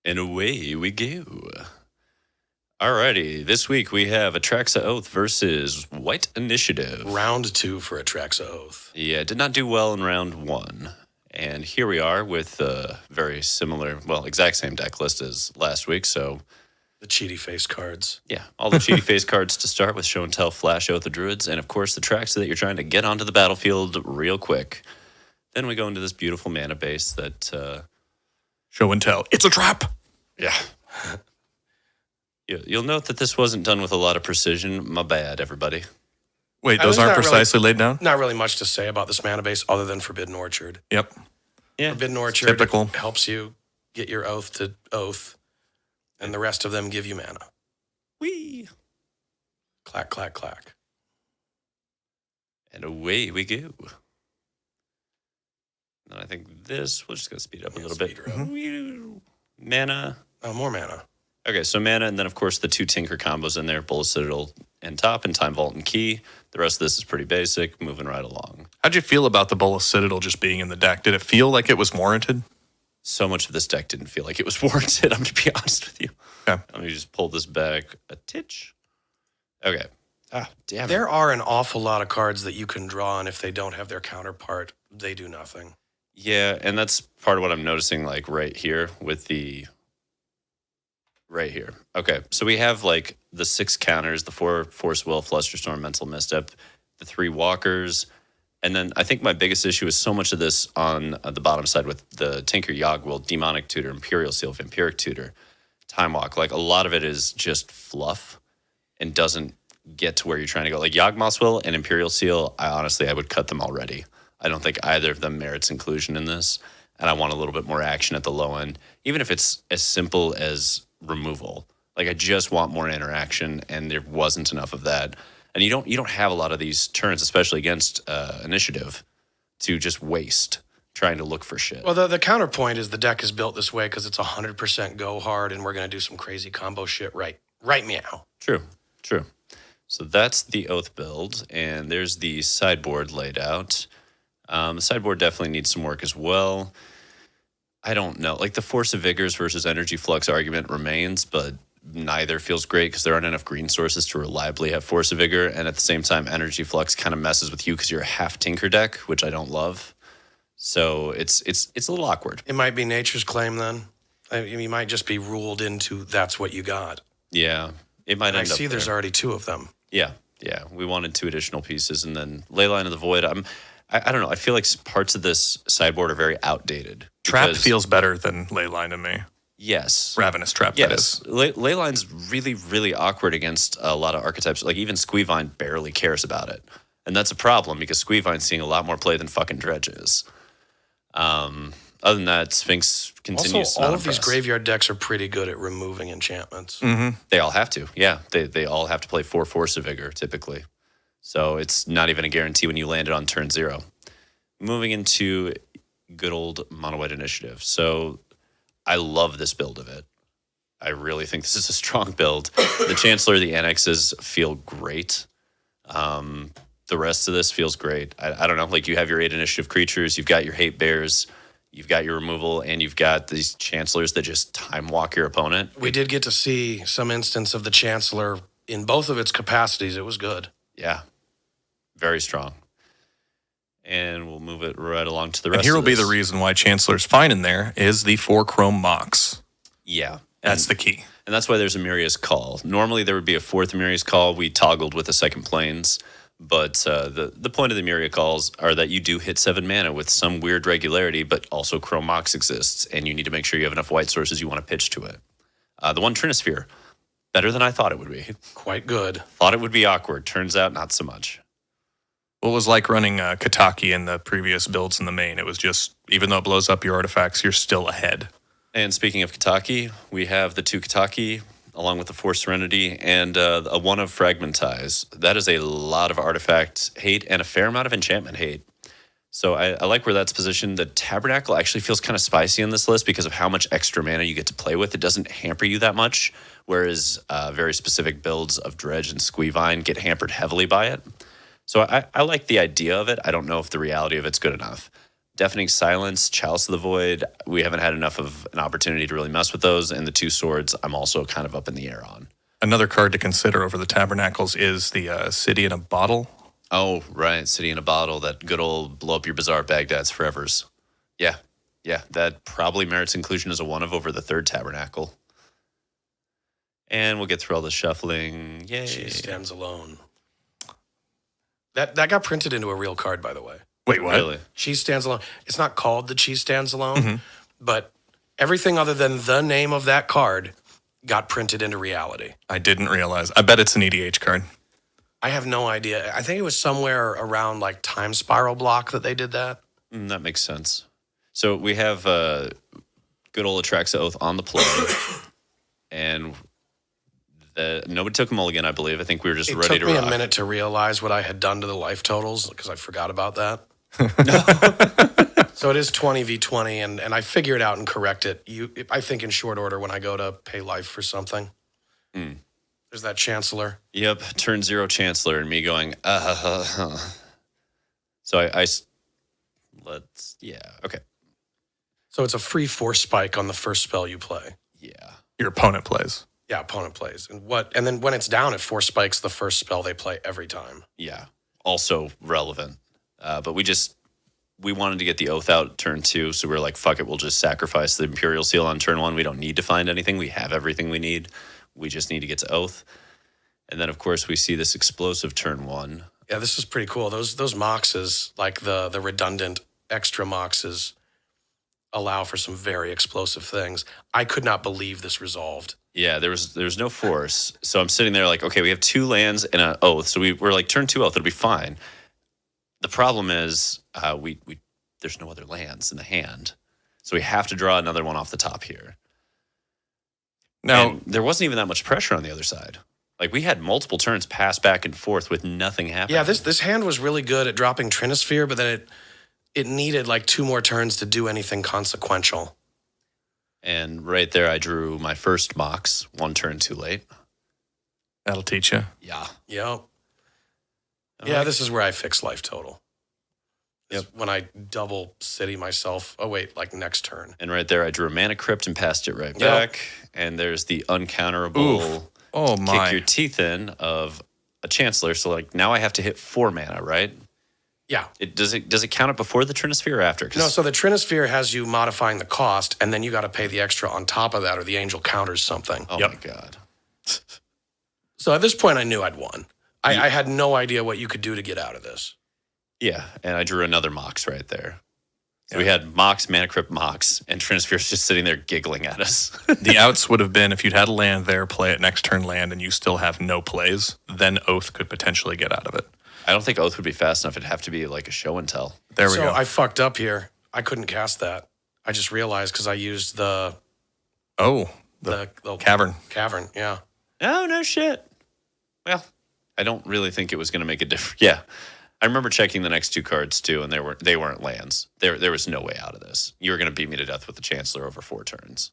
And away we go. Alrighty, this week we have Atraxa Oath versus White Initiative. Round 2 for Atraxa Oath. Yeah, it did not do well in round 1. And here we are with a very similar, well, exact same deck list as last week, so... The cheaty face cards. Yeah, all the cheaty face cards to start with Show and Tell, Flash, Oath of Druids, and of course the Atraxa that you're trying to get onto the battlefield real quick. Then we go into this beautiful mana base that... Show and Tell. It's a trap! Yeah. You'll note that this wasn't done with a lot of precision. My bad, everybody. Wait, those aren't precisely laid down? Not really much to say about this mana base other than Forbidden Orchard. Yep. Yeah. Forbidden Orchard typical. Helps you get your oath to oath, and the rest of them give you mana. Whee! Clack, clack, clack. And away we go. And I think this, we're just going to speed up a little bit. Mana. Oh, more mana. Okay, so mana, and then, of course, the 2 Tinker combos in there, Bolas, Citadel, and top, and Time Vault and Key. The rest of this is pretty basic, moving right along. How'd you feel about the Bolas Citadel just being in the deck? Did it feel like it was warranted? So much of this deck didn't feel like it was warranted, I'm going to be honest with you. Okay. Let me just pull this back a titch. Okay. Ah, damn it. There are an awful lot of cards that you can draw, and if they don't have their counterpart, they do nothing. Yeah, and that's part of what I'm noticing, like, right here with the... Right here. Okay, so we have, like, the 6 counters, the 4 Force Will, Flusterstorm, Mental Misstep, the 3 Walkers, and then I think my biggest issue is so much of this on the bottom side with the Tinker, Yawgmoth, Demonic Tutor, Imperial Seal, Vampiric Tutor, Time Walk. Like, a lot of it is just fluff and doesn't get to where you're trying to go. Like, Yawgmoth's Will and Imperial Seal, I would cut them already. I don't think either of them merits inclusion in this, and I want a little bit more action at the low end, even if it's as simple as removal. Like, I just want more interaction, and there wasn't enough of that. And you don't have a lot of these turns, especially against initiative, to just waste trying to look for shit. Well, the counterpoint is the deck is built this way because it's 100% go hard, and we're going to do some crazy combo shit right meow. True. So that's the Oath build, and there's the sideboard laid out. The sideboard definitely needs some work as well. I don't know. Like, the Force of Vigors versus Energy Flux argument remains, but neither feels great because there aren't enough green sources to reliably have Force of Vigor, and at the same time, Energy Flux kind of messes with you because you're a half Tinker deck, which I don't love. So it's a little awkward. It might be Nature's Claim then. You might just be ruled into that's what you got. Yeah, it might end up I see there's already 2 of them. Yeah. We wanted 2 additional pieces, and then Leyline of the Void. I don't know. I feel like parts of this sideboard are very outdated. Trap feels better than Leyline to me. Yes. Ravenous Trap, yes. That is. Leyline's really, really awkward against a lot of archetypes. Like, even Squeevine barely cares about it. And that's a problem because Squeevine's seeing a lot more play than fucking Dredge is. Other than that, Sphinx continues also, to all of these graveyard decks are pretty good at removing enchantments. Mm-hmm. They all have to. Yeah. They all have to play 4 Force of Vigor, typically. So it's not even a guarantee when you land it on turn 0. Moving into good old Mono White Initiative. So I love this build of it. I really think this is a strong build. The Chancellor, the annexes feel great. The rest of this feels great. I don't know. Like, you have your 8 initiative creatures, you've got your hate bears, you've got your removal, and you've got these Chancellors that just time walk your opponent. We did get to see some instance of the Chancellor in both of its capacities. It was good. Yeah. Very strong. And we'll move it right along to the rest And here of will be this. the reason why Chancellor's fine in there is the 4 Chrome Mox. Yeah. That's the key. And that's why there's a Miria's Call. Normally there would be a 4th Miria's Call. We toggled with the 2nd Plains. But the point of the Miria Calls are that you do hit 7 mana with some weird regularity, but also Chrome Mox exists, and you need to make sure you have enough white sources you want to pitch to it. The one Trinisphere, better than I thought it would be. Quite good. Thought it would be awkward. Turns out not so much. What was like running Gitaxian in the previous builds in the main? It was just, even though it blows up your artifacts, you're still ahead. And speaking of Gitaxian, we have the 2 Gitaxian, along with the 4 Serenity, and a 1 of Fragmentize. That is a lot of artifact hate and a fair amount of enchantment hate. So I like where that's positioned. The Tabernacle actually feels kind of spicy in this list because of how much extra mana you get to play with. It doesn't hamper you that much, whereas very specific builds of Dredge and Squeevine get hampered heavily by it. So I like the idea of it. I don't know if the reality of it's good enough. Deafening Silence, Chalice of the Void. We haven't had enough of an opportunity to really mess with those. And the 2 swords, I'm also kind of up in the air on. Another card to consider over the Tabernacles is the City in a Bottle. Oh, right. City in a Bottle. That good old blow up your Bazaar Baghdad's forevers. Yeah. Yeah. That probably merits inclusion as a 1 of over the 3rd Tabernacle. And we'll get through all the shuffling. Yay. She stands alone. That got printed into a real card, by the way. Wait, what? Really? She Stands Alone. It's not called the She Stands Alone, but everything other than the name of that card got printed into reality. I didn't realize. I bet it's an EDH card. I have no idea. I think it was somewhere around like Time Spiral Block that they did that. That makes sense. So we have good old Atraxa Oath on the play. And nobody took them all again, I believe. I think we were just ready to rock. It took me a minute to realize what I had done to the life totals because I forgot about that. So it is 20v20, and I figure it out and correct it. I think in short order when I go to pay life for something. There's that Chancellor. Yep, turn 0 Chancellor, and me going, So okay. So it's a free force spike on the first spell you play. Yeah. Your opponent plays. Yeah, opponent plays. And then when it's down, it force spikes the first spell they play every time. Yeah. Also relevant. But we wanted to get the Oath out turn 2, so we were like, fuck it, we'll just sacrifice the Imperial Seal on turn 1. We don't need to find anything. We have everything we need. We just need to get to Oath. And then, of course, we see this explosive turn 1. Yeah, this is pretty cool. Those Moxes, like the redundant extra Moxes, allow for some very explosive things. I could not believe this resolved. Yeah, there was no force. So I'm sitting there like, okay, we have 2 lands and an Oath. So we're like, turn 2 Oath, it'll be fine. The problem is we there's no other lands in the hand. So we have to draw another one off the top here. Now, And there wasn't even that much pressure on the other side. Like, we had multiple turns pass back and forth with nothing happening. Yeah, this hand was really good at dropping Trinisphere, but then it needed like 2 more turns to do anything consequential. And right there, I drew my first Mox 1 turn too late. that'll teach you. Yeah. Yep. Yeah, this is where I fix life total. Yep. When I double city myself. Oh, wait, like next turn. And right there, I drew a Mana Crypt and passed it right back. And there's the uncounterable Oh, my. kick your teeth in of a Chancellor. So, like, now I have to hit 4 mana, right? Yeah. Does it count it before the Trinisphere or after? No, so the Trinisphere has you modifying the cost, and then you got to pay the extra on top of that, or the Angel counters something. Oh, my God. So at this point, I knew I'd won. I had no idea what you could do to get out of this. Yeah, and I drew another Mox right there. So we had Mox, Mana Crypt, Mox, and Trinisphere's just sitting there giggling at us. The outs would have been if you'd had a land there, play it next turn land, and you still have no plays, then Oath could potentially get out of it. I don't think Oath would be fast enough. It'd have to be like a show and tell. There we go. So I fucked up here. I couldn't cast that. I just realized because I used the cavern. Cavern, yeah. Oh, no shit. Well, I don't really think it was going to make a difference. Yeah. I remember checking the next 2 cards, too, and they weren't lands. There was no way out of this. You were going to beat me to death with the Chancellor over 4 turns.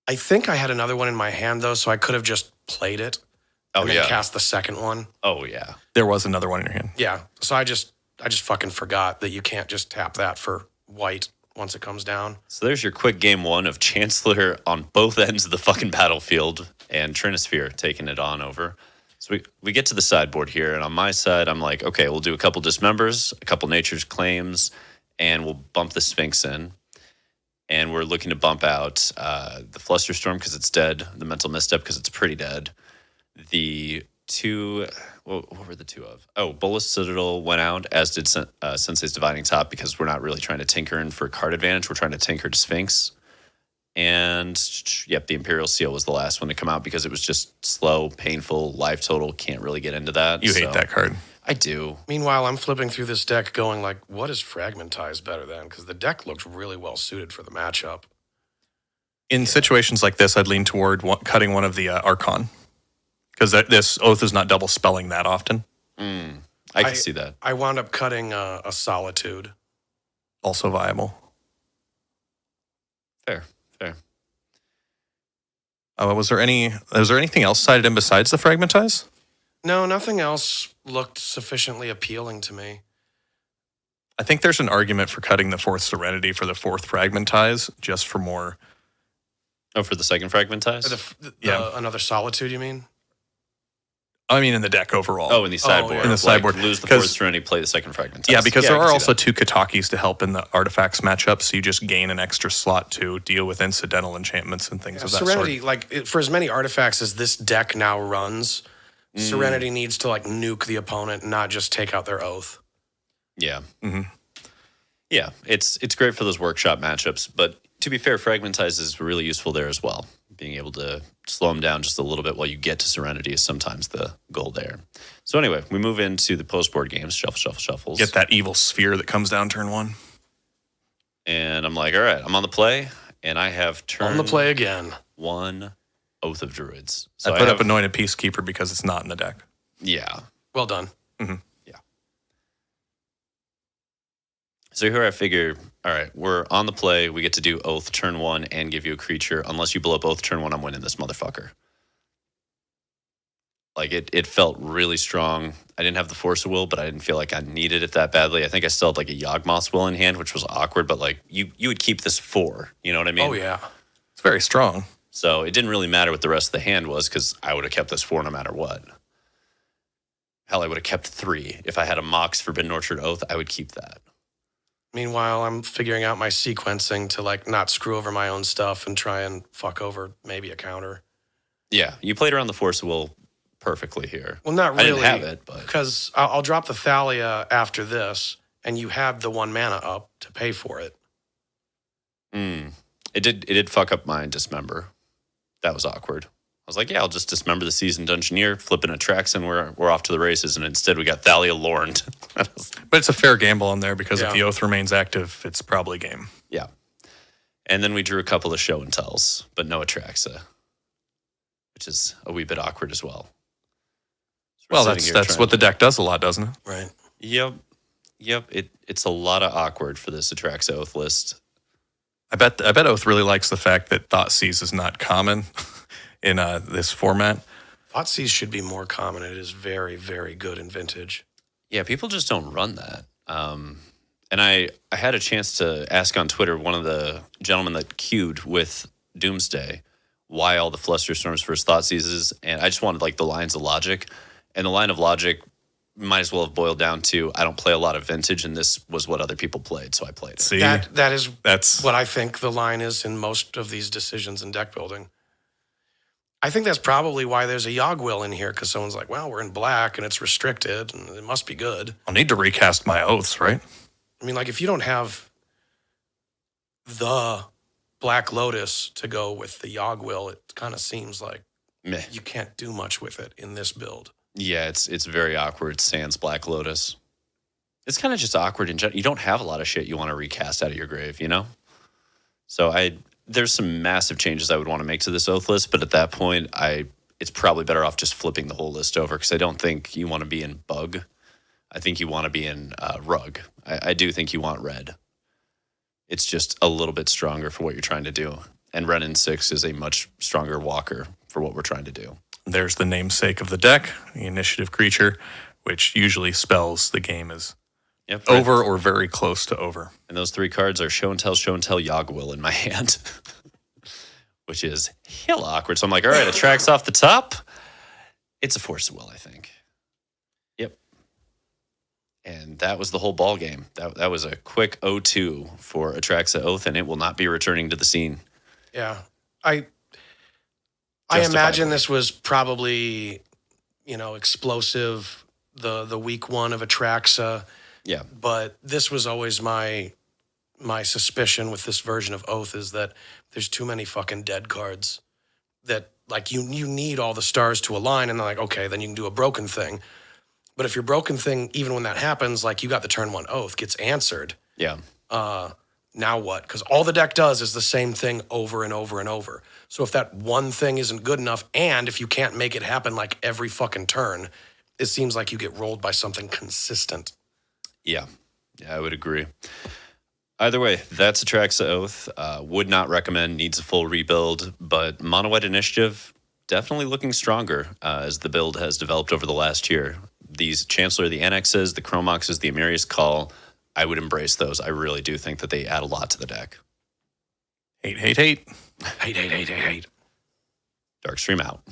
I think I had another one in my hand, though, so I could have just played it. Oh, and yeah. then cast the second one. Oh, yeah. There was another one in your hand. Yeah. So I just fucking forgot that you can't just tap that for white once it comes down. So there's your quick game 1 of Chancellor on both ends of the fucking battlefield and Trinisphere taking it on over. So we get to the sideboard here, and on my side, I'm like, okay, we'll do a couple Dismembers, a couple Nature's Claims, and we'll bump the Sphinx in. And we're looking to bump out the Flusterstorm because it's dead, the Mental Misstep because it's pretty dead. The 2, what were the 2 of? Oh, Bolas Citadel went out, as did Sensei's Dividing Top, because we're not really trying to tinker in for card advantage. We're trying to tinker to Sphinx. And, yep, the Imperial Seal was the last one to come out because it was just slow, painful, life total. Can't really get into that. You hate that card. I do. Meanwhile, I'm flipping through this deck going like, what is Fragmentize better than? Because the deck looked really well suited for the matchup. In situations like this, I'd lean toward cutting one of the Archon. Because this Oath is not double spelling that often. I can see that. I wound up cutting a Solitude. Also viable. Fair. Was there anything else sided in besides the Fragmentize? No, nothing else looked sufficiently appealing to me. I think there's an argument for cutting the 4th Serenity for the 4th Fragmentize, just for more. Oh, for the second Fragmentize? Another Solitude, you mean? I mean, in the deck overall. Oh, in the sideboard. yeah. In the sideboard. Lose the 4th Serenity, play the second Fragmentize. Yeah, because there I can are see also that. 2 Kitakis to help in the artifacts matchup, so you just gain an extra slot to deal with incidental enchantments and things of that Serenity, sort. like for as many artifacts as this deck now runs, Serenity needs to like nuke the opponent, not just take out their Oath. Yeah. Mm-hmm. Yeah, it's great for those workshop matchups, but to be fair, Fragmentize is really useful there as well. Being able to slow them down just a little bit while you get to Serenity is sometimes the goal there. So anyway, we move into the post-board games, shuffles. Get that evil sphere that comes down turn 1. And I'm like, all right, I'm on the play, and I have turn On the play again. 1 Oath of Druids. So I put have, up Anointed Peacekeeper because it's not in the deck. Yeah. Well done. So here I figure, all right, we're on the play. We get to do Oath turn 1 and give you a creature. Unless you blow up Oath turn 1, I'm winning this motherfucker. Like, it felt really strong. I didn't have the Force of Will, but I didn't feel like I needed it that badly. I think I still had like a Yawgmoth's Will in hand, which was awkward, but like you would keep this 4. You know what I mean? Oh, yeah. It's very strong. So it didn't really matter what the rest of the hand was because I would have kept this 4 no matter what. Hell, I would have kept 3. If I had a Mox Forbidden Orchard Oath, I would keep that. Meanwhile, I'm figuring out my sequencing to like not screw over my own stuff and try and fuck over maybe a counter. Yeah, you played around the Force of Will perfectly here. Well, not really. I didn't have it, but because I'll drop the Thalia after this, and you have the 1 mana up to pay for it. It did fuck up my Dismember. That was awkward. I was like, yeah, I'll just Dismember the Seasoned Dungeoneer, flip an Atraxa, and we're off to the races. And instead, we got Thalia Lorned. But it's a fair gamble on there because Yeah. if the Oath remains active, it's probably game. Yeah. And then we drew a couple of Show and Tells, but no Atraxa, which is a wee bit awkward as well. So we're Well, sitting that's here that's trying what the to- deck does a lot, doesn't it? Right. Yep. It's a lot of awkward for this Atraxa Oath list. I bet Oath really likes the fact that Thoughtseize is not common in this format. Thoughtseize should be more common. It is very, very good in Vintage. Yeah, people just don't run that. And I had a chance to ask on Twitter one of the gentlemen that queued with Doomsday why all the Flusterstorms versus Thoughtseizes, and I just wanted like the lines of logic. And the line of logic might as well have boiled down to I don't play a lot of Vintage, and this was what other people played, so I played it. See, That is that's what I think the line is in most of these decisions in deck building. I think that's probably why there's a Yawgwill in here, because someone's like, well, we're in black and it's restricted and it must be good. I'll need to recast my oaths, right? I mean, like if you don't have the Black Lotus to go with the Yawgwill, it kind of seems like Meh. you can't do much with it in this build. Yeah, it's very awkward. Sans Black Lotus. It's kind of just awkward in general. You don't have a lot of shit you want to recast out of your grave, you know? So there's some massive changes I would want to make to this Oath list, but at that point, it's probably better off just flipping the whole list over because I don't think you want to be in Bug. I think you want to be in Rug. I do think you want Red. It's just a little bit stronger for what you're trying to do. And Red in 6 is a much stronger walker for what we're trying to do. There's the namesake of the deck, the initiative creature, which usually spells the game is Yep. over or very close to over. And those 3 cards are Show and Tell, Yawgwill in my hand, which is hell awkward. So I'm like, all right, it tracks off the top. It's a Force of Will, I think. Yep. And that was the whole ball game. That was a quick 0-2 for Atraxa Oath, and it will not be returning to the scene. Yeah. I imagine this was probably, explosive, the week 1 of Atraxa. Yeah. But this was always my suspicion with this version of Oath is that there's too many fucking dead cards that like you need all the stars to align, and they're like, okay, then you can do a broken thing. But if your broken thing, even when that happens, like you got the turn 1 Oath, gets answered. Yeah. Now what? Because all the deck does is the same thing over and over and over. So if that one thing isn't good enough, and if you can't make it happen like every fucking turn, it seems like you get rolled by something consistent. Yeah, I would agree. Either way, that's Atraxa Oath. Would not recommend, needs a full rebuild, but Mono White Initiative definitely looking stronger as the build has developed over the last year. These Chancellor, the Annexes, the Chromoxes, the Emerius Call, I would embrace those. I really do think that they add a lot to the deck. Hate. Hate. Darkstream out.